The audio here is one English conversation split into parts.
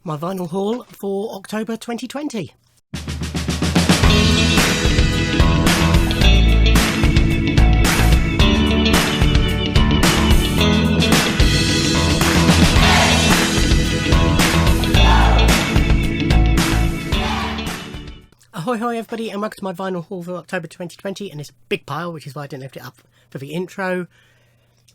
my vinyl haul for October 2020. Ahoy hoy everybody, and welcome to my vinyl haul for October 2020, and it's a big pile, which is why I didn't lift it up for the intro.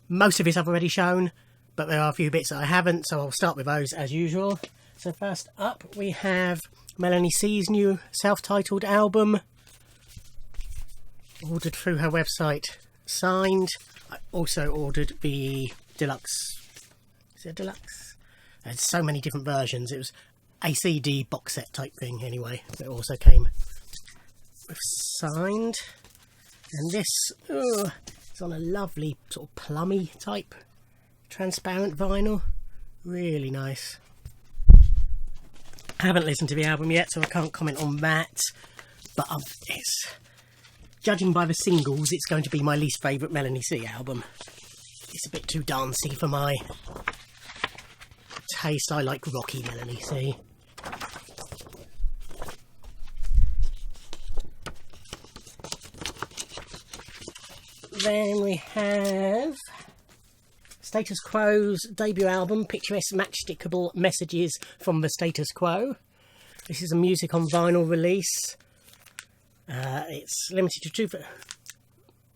Most of it I've already shown, but there are a few bits that I haven't, so I'll start with those as usual. So first up we have Melanie C's new self-titled album, ordered through her website, signed. I also ordered the deluxe, is it a deluxe? There's so many different versions. It was a CD box set type thing anyway. It also came with signed, and this it's on a lovely sort of plummy type transparent vinyl. Really nice. I haven't listened to the album yet, so I can't comment on that, but it's, judging by the singles, it's going to be my least favourite Melanie C album. It's a bit too dancey for my taste. I like rocky Melanie C. Then we have Status Quo's debut album, Picturesque Matchstickable Messages from the Status Quo. This is a music on vinyl release. It's limited to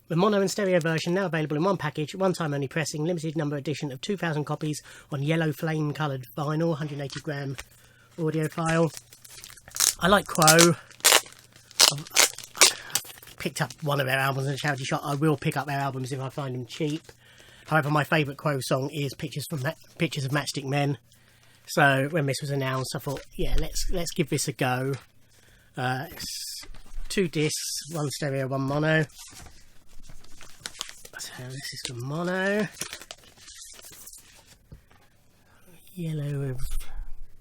the mono and stereo version, now available in one package, one time only pressing, limited number edition of 2,000 copies on yellow flame coloured vinyl, 180 gram audio file. I like Quo. I've picked up one of their albums in a charity shop. I will pick up their albums if I find them cheap. However, my favourite Quo song is Pictures of Matchstick Men. So when this was announced, I thought, yeah, let's give this a go. It's 2 discs, 1 stereo, 1 mono. So this is the mono. Yellow with,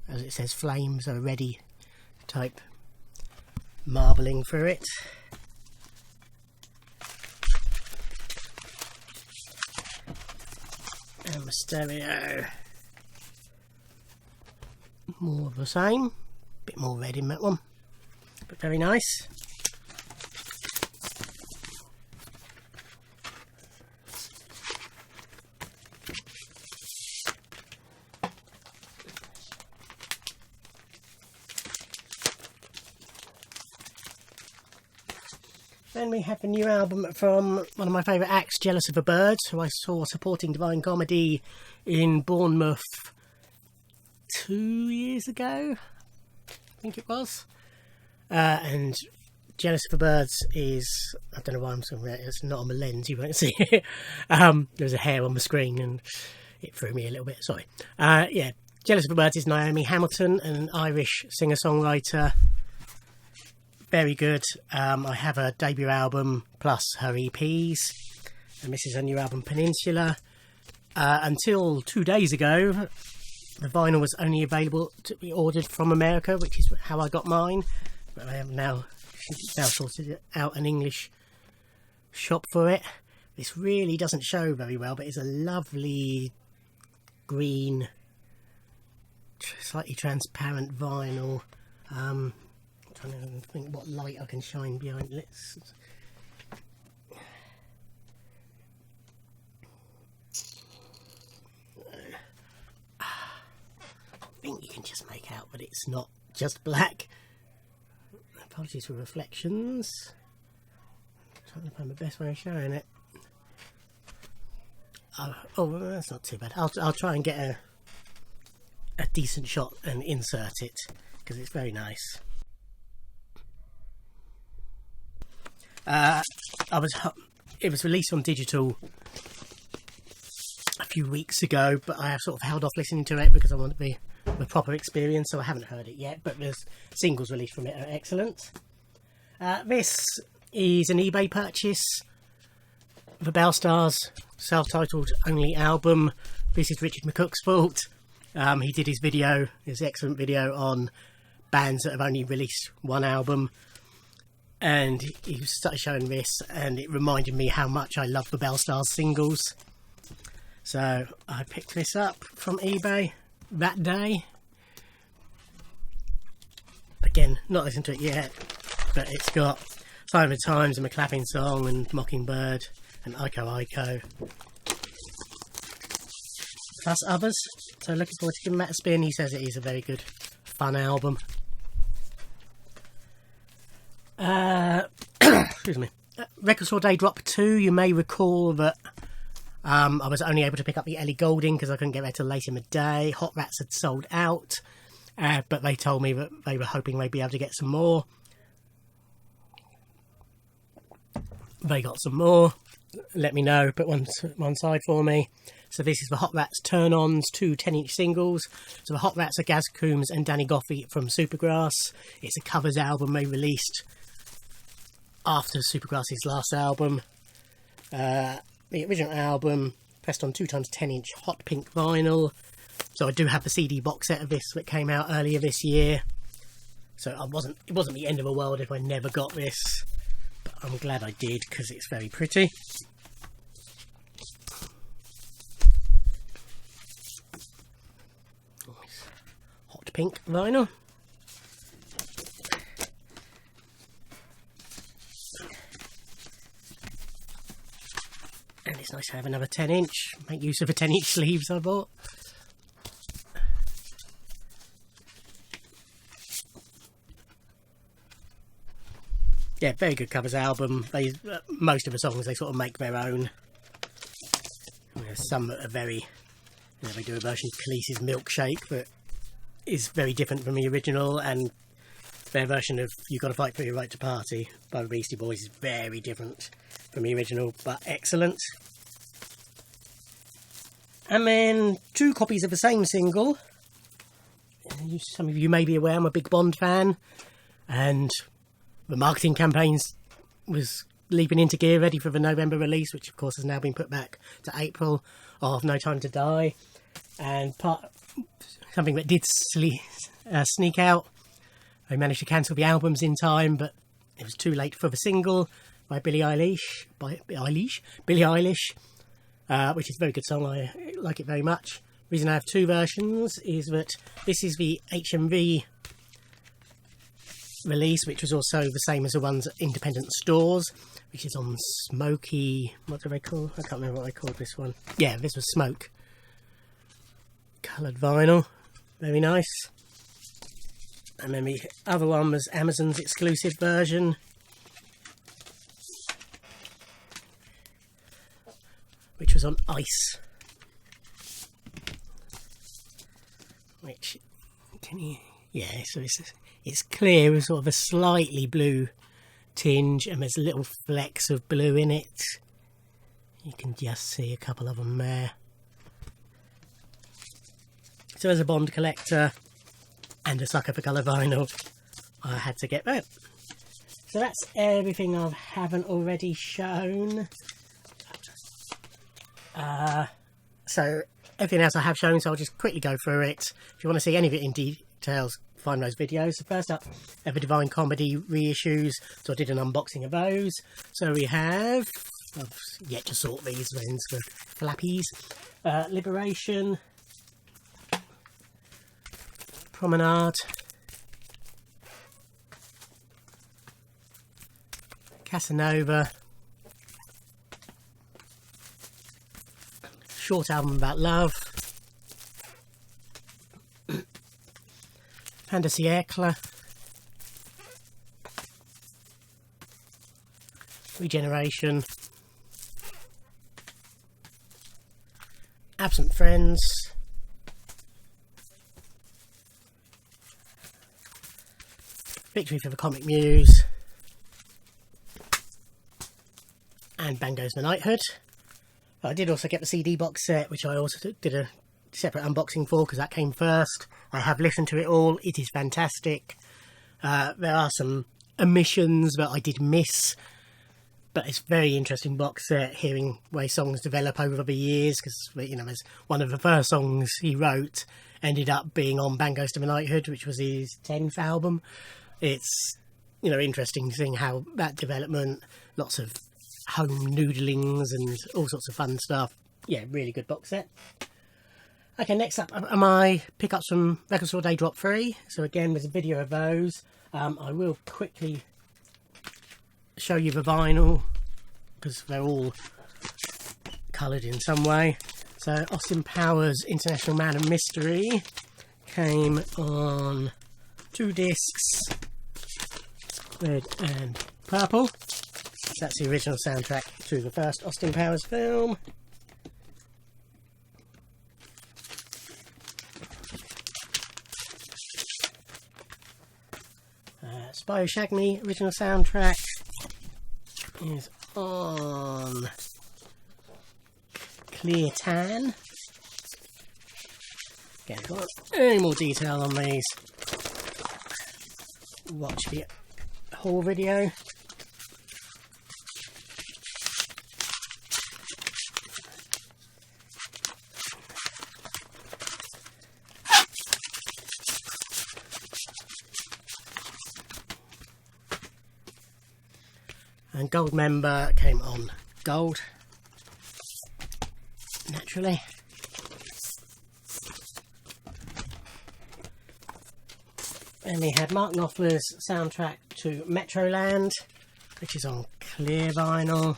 as it says, flames, so ready type marbling through it. And the stereo, more of the same, bit more red in that one, but very nice. Then we have the new album from one of my favourite acts, Jealous of the Birds, who I saw supporting Divine Comedy in Bournemouth 2 years ago, I think it was. And Jealous of the Birds is, I don't know why I'm saying that, it's not on the lens, you won't see it. There's a hair on the screen and it threw me a little bit, sorry. Yeah, Jealous of the Birds is Naomi Hamilton, an Irish singer-songwriter. Very good. I have a debut album plus her EPs, and this is her new album, Peninsula. Until 2 days ago, the vinyl was only available to be ordered from America, which is how I got mine. But I have now sorted out an English shop for it. This really doesn't show very well, but it's a lovely green, slightly transparent vinyl. I don't think what light I can shine behind. I think you can just make out that it's not just black. Apologies for reflections. I'm trying to find the best way of showing it. Oh, that's not too bad. I'll try and get a decent shot and insert it, because it's very nice. It was released on digital a few weeks ago, but I have sort of held off listening to it because I want the proper experience, so I haven't heard it yet, but there's singles released from it are excellent. This is an eBay purchase, the Bellstars self-titled only album. This is Richard McCook's fault. He did his excellent video on bands that have only released one album. And he started showing this, and it reminded me how much I love the Bellstars singles. So I picked this up from eBay that day. again, not listened to it yet, but it's got Sign of the Times and McClapping Song and Mockingbird and Iko Iko, plus others. So looking forward to giving that a spin. He says it is a very good, fun album. Excuse me. Record Store Day Drop 2, you may recall that I was only able to pick up the Ellie Goulding because I couldn't get there till late in the day. Hot Rats had sold out, but they told me that they were hoping they'd be able to get some more. They got some more. Let me know, put one side for me. So this is the Hot Rats Turn-Ons, 2 10-inch singles. So the Hot Rats are Gaz Coombs and Danny Goffey from Supergrass. It's a covers album they released after Supergrass's last album. The original album pressed on 2x 10-inch hot pink vinyl. So I do have the CD box set of this that came out earlier this year. So it wasn't the end of the world if I never got this, but I'm glad I did because it's very pretty. Hot pink vinyl. And it's nice to have another 10-inch. Make use of the 10-inch sleeves I bought. Yeah, very good covers album. Most of the songs they sort of make their own. There's some that are very... they do a version of Khalees's Milkshake that is very different from the original, and their version of You Gotta Fight For Your Right To Party by the Beastie Boys is very different from the original, but excellent. And then 2 copies of the same single. Some of you may be aware I'm a big Bond fan, and the marketing campaigns was leaping into gear ready for the November release, which of course has now been put back to April, of No Time to Die. And something that did sneak out, I managed to cancel the albums in time, but it was too late for the single by Billie Eilish, which is a very good song. I like it very much. The reason I have 2 versions is that this is the HMV release, which was also the same as the ones at independent stores, which is on Smoky... what do they call? I can't remember what they called this one. Yeah, this was Smoke. Coloured vinyl. Very nice. And then the other one was Amazon's exclusive version, which was on ice. Which, can you... yeah, so it's clear with sort of a slightly blue tinge, and there's little flecks of blue in it. You can just see a couple of them there. So as a Bond collector and a sucker for colour vinyl, I had to get that. So that's everything I haven't already shown. So everything else I have shown, so I'll just quickly go through it. If you want to see any of it in details, find those videos. So first up, the Divine Comedy reissues. So I did an unboxing of those. So we have... I've yet to sort these ones for flappies. Liberation. Promenade. Casanova. Short album about love. Fin de siècle. Regeneration. Absent Friends. Victory for the Comic Muse. And Bang Goes the Knighthood. I did also get the CD box set, which I also did a separate unboxing for because that came first. I have listened to it all. It is fantastic. There are some omissions that I did miss, but it's a very interesting box set, hearing way songs develop over the years, because, you know, as one of the first songs he wrote ended up being on Bang Goes to the Knighthood, which was his 10th album. It's, you know, interesting seeing how that development, lots of home noodlings and all sorts of fun stuff. Yeah, really good box set. Okay, next up I pick up some Record Store Day Drop 3. So again, there's a video of those. I will quickly show you the vinyl because they're all coloured in some way. So Austin Powers International Man of Mystery came on 2 discs, red and purple. So that's the original soundtrack to the first Austin Powers film. Spyro Shag Me original soundtrack is on clear tan. Again, if you want any more detail on these, watch the whole video. And Gold Member came on gold, naturally. And we had Mark Knopfler's soundtrack to Metroland, which is on clear vinyl.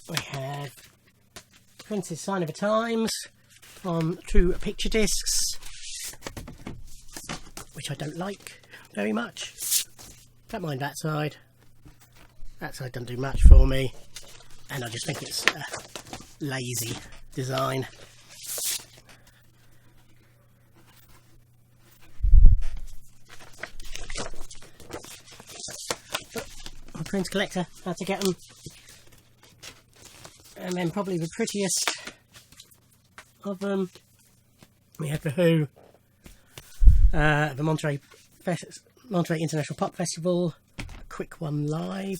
We had Prince's Sign of the Times on 2 picture discs, which I don't like very much. Don't mind that side. That side doesn't do much for me, and I just think it's a lazy design. But Prince collector, had to get them. And then probably the prettiest of them, we had the Who, the Monterey International Pop Festival, a quick one live,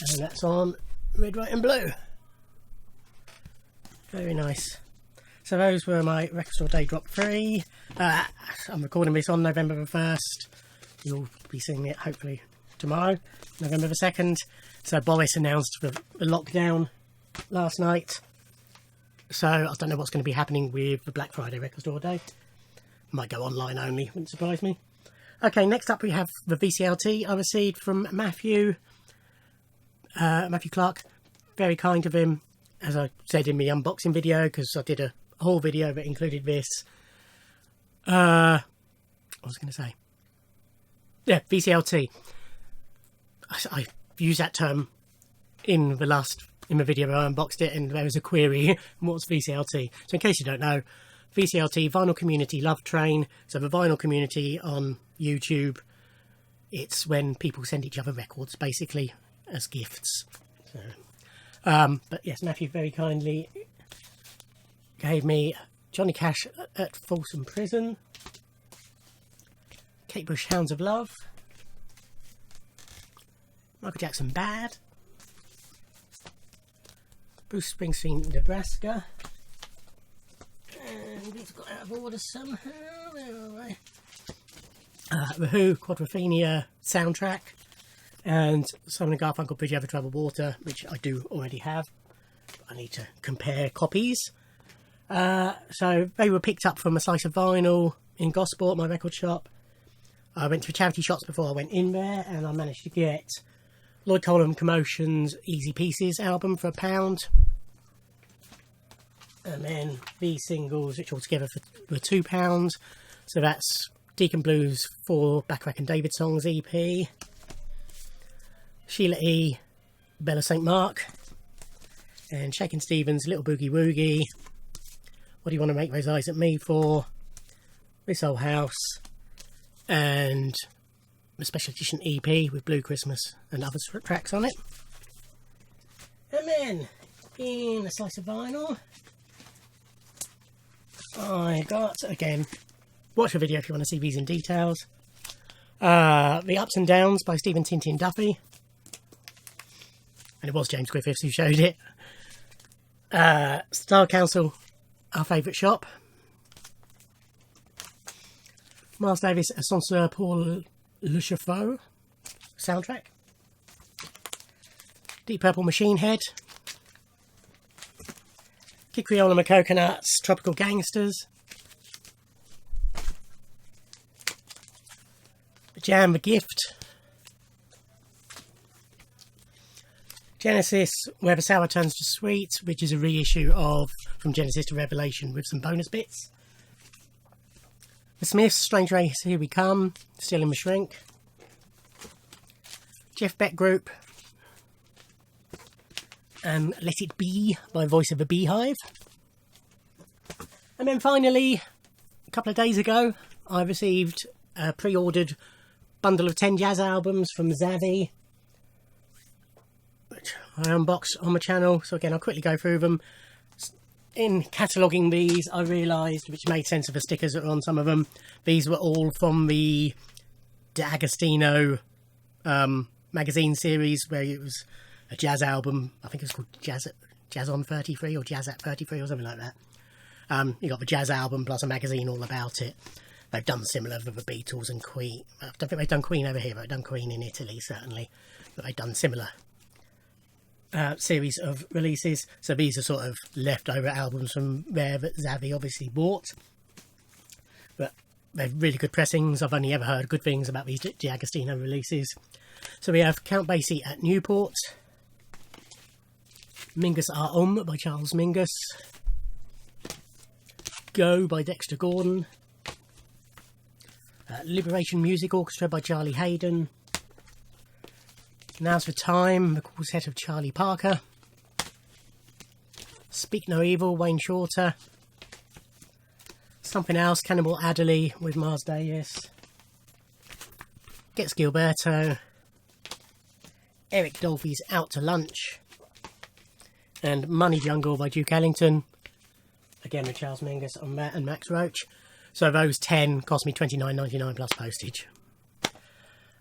and that's on red, white and blue. Very nice. So those were my Record Store Day Drop 3. I'm recording this on November the 1st. You'll be seeing it hopefully tomorrow, November the 2nd. So Boris announced the lockdown last night. So I don't know what's going to be happening with the Black Friday Record Store Day. Might go online only, wouldn't surprise me. Okay, next up we have the VCLT I received from Matthew Clark. Very kind of him, as I said in my unboxing video, because I did a whole video that included this. What was I going to say? Yeah, VCLT. I used that term in the video where I unboxed it, and there was a query, what's VCLT? So in case you don't know, VCLT, Vinyl Community Love Train. So the vinyl community on YouTube, it's when people send each other records, basically, as gifts. So, but yes, Matthew very kindly gave me Johnny Cash at Folsom Prison, Kate Bush Hounds of Love, Michael Jackson Bad, Bruce Springsteen Nebraska, and it's got out of order somehow. Where are they? The Who Quadrophenia soundtrack, and Simon & Garfunkel Bridge Over Troubled Water, which I do already have. I need to compare copies. So they were picked up from a slice of vinyl in Gosport, my record shop. I went to charity shops before I went in there, and I managed to get Lloyd Cole and Commotion's Easy Pieces album for £1. And then these singles, which altogether were £2. So that's Deacon Blues 4 Bacharach and David Songs EP, Sheila E. Bella St. Mark, and Shakin' Stevens Little Boogie Woogie, What Do You Want to Make Those Eyes at Me For, This Old House, and a special edition EP with Blue Christmas and other tracks on it. And then in a slice of vinyl I got, again, watch the video if you want to see these in details, The Ups and Downs by Stephen Tintin Duffy, and it was James Griffiths who showed it. Style Council, Our Favourite Shop, Miles Davis Ascenseur pour le Chauffeur soundtrack, Deep Purple Machine Head, Kid Creole and the Coconuts, Tropical Gangsters, Jam the Gift, Genesis Where the Sour Turns to Sweet, which is a reissue of From Genesis to Revelation with some bonus bits. The Smiths, Strange Race, Here We Come, Still in the Shrink. Jeff Beck Group, and Let It Be by Voice of a Beehive. And then finally, a couple of days ago, I received a pre-ordered bundle of 10 jazz albums from Zavi, which I unboxed on my channel. So again, I'll quickly go through them. In cataloguing these, I realised, which made sense of the stickers that were on some of them, these were all from the D'Agostino magazine series, where it was a jazz album. I think it's called Jazz on 33 or Jazz at 33 or something like that. You got the jazz album plus a magazine all about it. They've done similar with the Beatles and Queen. I don't think they've done Queen over here, but they've done Queen in Italy, certainly. But they've done similar series of releases. So these are sort of leftover albums from there that Zavi obviously bought. But they're really good pressings. I've only ever heard good things about these D'Agostino releases. So we have Count Basie at Newport, Mingus Are by Charles Mingus, Go by Dexter Gordon, Liberation Music Orchestra by Charlie Hayden, Now's the Time, the quartet of Charlie Parker, Speak No Evil, Wayne Shorter, Something Else, Cannibal Adderley with Miles Davis, Gets Gilberto, Eric Dolphy's Out to Lunch, and Money Jungle by Duke Ellington, again with Charles Mingus on that and Max Roach. So those 10 cost me $29.99 plus postage.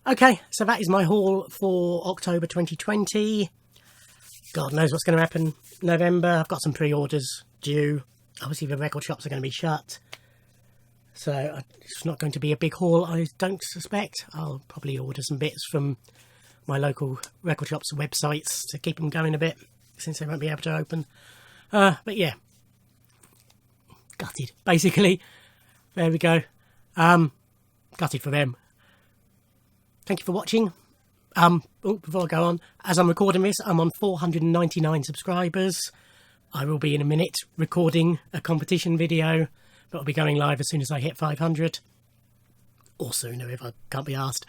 Okay, so that is my haul for October 2020. God knows what's going to happen November. I've got some pre-orders due. Obviously the record shops are going to be shut, so it's not going to be a big haul, I don't suspect. I'll probably order some bits from my local record shops' websites to keep them going a bit, since they won't be able to open. But yeah, gutted, basically. There we go. Gutted for them. Thank you for watching. Before I go on, as I'm recording this, I'm on 499 subscribers. I will be in a minute recording a competition video, but I'll be going live as soon as I hit 500. Or sooner if I can't be asked.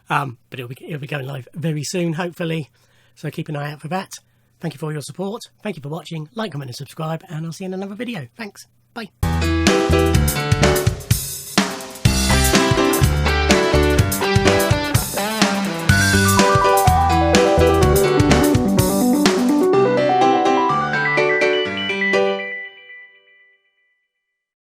But it'll be going live very soon, hopefully. So keep an eye out for that. Thank you for your support. Thank you for watching. Like, comment and subscribe, and I'll see you in another video. Thanks. Bye.